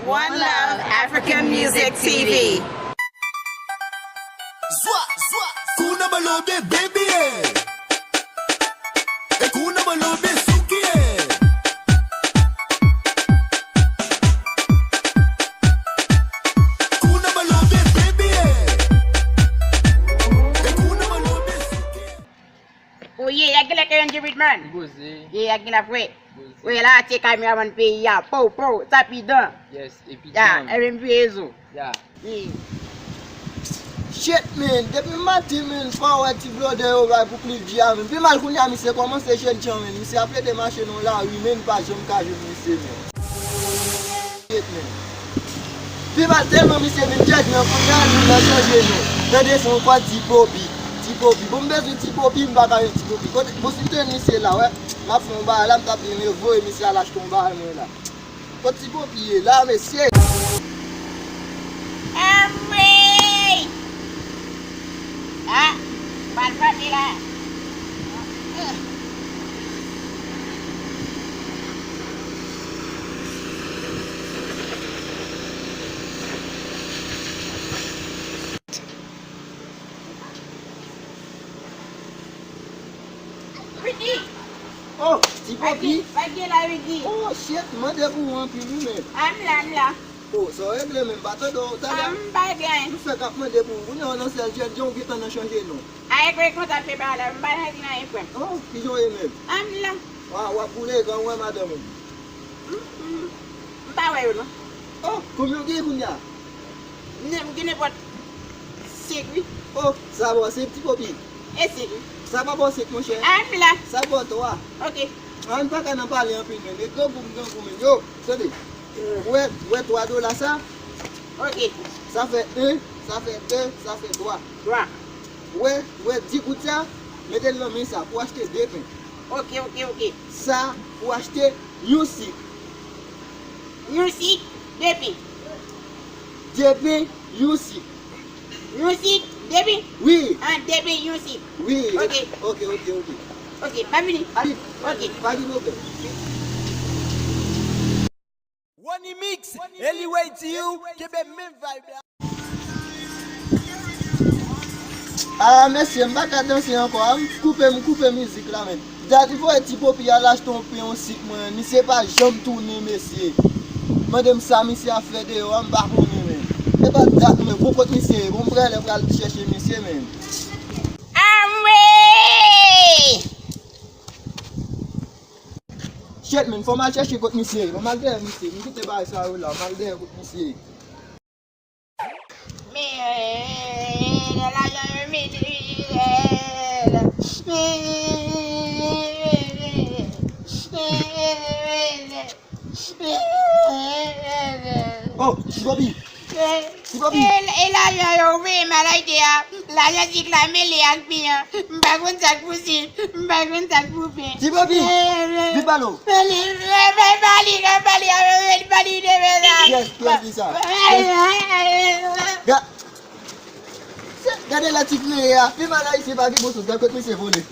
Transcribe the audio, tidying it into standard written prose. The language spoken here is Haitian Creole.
One Love African Music TV. Zwa, zwa, kuna balobe baby kuna balobe suki kuna balobe baby kuna balobe suki. Oh yeah, agila kayo yung Jibit man. Goze. Yeah, agila fwe. We la che cameraman pe ya, po, tapi dan. Yes, et puis Ya, RMP ezo. yeah. Yeah. Shit man, depuis matin man, forward ti blood over pour clip dia man. Puis mal kounya mi se commencer chen chan man. Mi se appelé des machines là, oui même pas jom ka je mi se man. Shit man. Puis mal tellement mi se men judge nan kounya ni la changer non. Tande son quoi ti popi. Ti popi. Bon besoin ti popi m'pa ka ti popi. Quand bon si ten mi se là ouais. Ma fon ba là m'ta bien me voye mi se à lâche ton ba là. Quand ti popi là monsieur. Amri! Ah, ban nila. Ricky! Oh, ti popi. Pagi lah Ricky. Oh shit, mande pou an pi lui men. Amla. Oh, so regle men bato do ta. Bagay. Nou fe kap mande pou. Ou nan nan sel jen jon ki tan nan chanje nou. Ay kwe konta fe bala, mbala na ipwe. Oh, ki jon e men. Amla. Wa poule kan wè madame. Mbawe yo no. Oh, koumyon ki kounya? Gine pot segwi. Oh, sa bo se pti popi. E segwi. Sa pa bo se mon chen. Amla. Sa bo to wa. Ok. An pa ka nan pale an pi men. E kon koum. Yo, sede. Ouais, 3 dollars ça. Ok. Ça fait 1, ça fait 2, ça fait 3. Droit. Ouais, 10 gouttes ça. Mettez-le dans ça pour acheter 2 pains. Ok. Ça pour acheter music. Music, baby. 2 pains, music. Music, baby. Oui, And baby, music. oui. Ok. Ok, family. Allez, Ok. pas de problème. One mix, anyway to you, keep a min vibe. Ah, merci, je ne vais pas danser encore. Je coupe la musique là. Il faut être popi à lâcher ton pied en site. Je ne sais pas, j'aime tourner, monsieur. Madame ça, monsieur a fait des hommes, je ne sais pas, date, mais vous pouvez monsieur. Vous pouvez aller chercher monsieur. Amway! Shit, man, faut mal chercher votre monsieur. Faut mal dire monsieur. Je ne sais pas ça là. Mal dire votre monsieur. Oh, Bobby. Bobby. Ela malaria. La yazik la mele akpia. Mbagun tak pusi. Mbagun tak pupi. Si Bobby. Vibalo. Bali de verdad. Yes, dis ça. Regardez la petite là. Fais mal là, il s'est pas dit, bon, c'est d'un côté, c'est volé.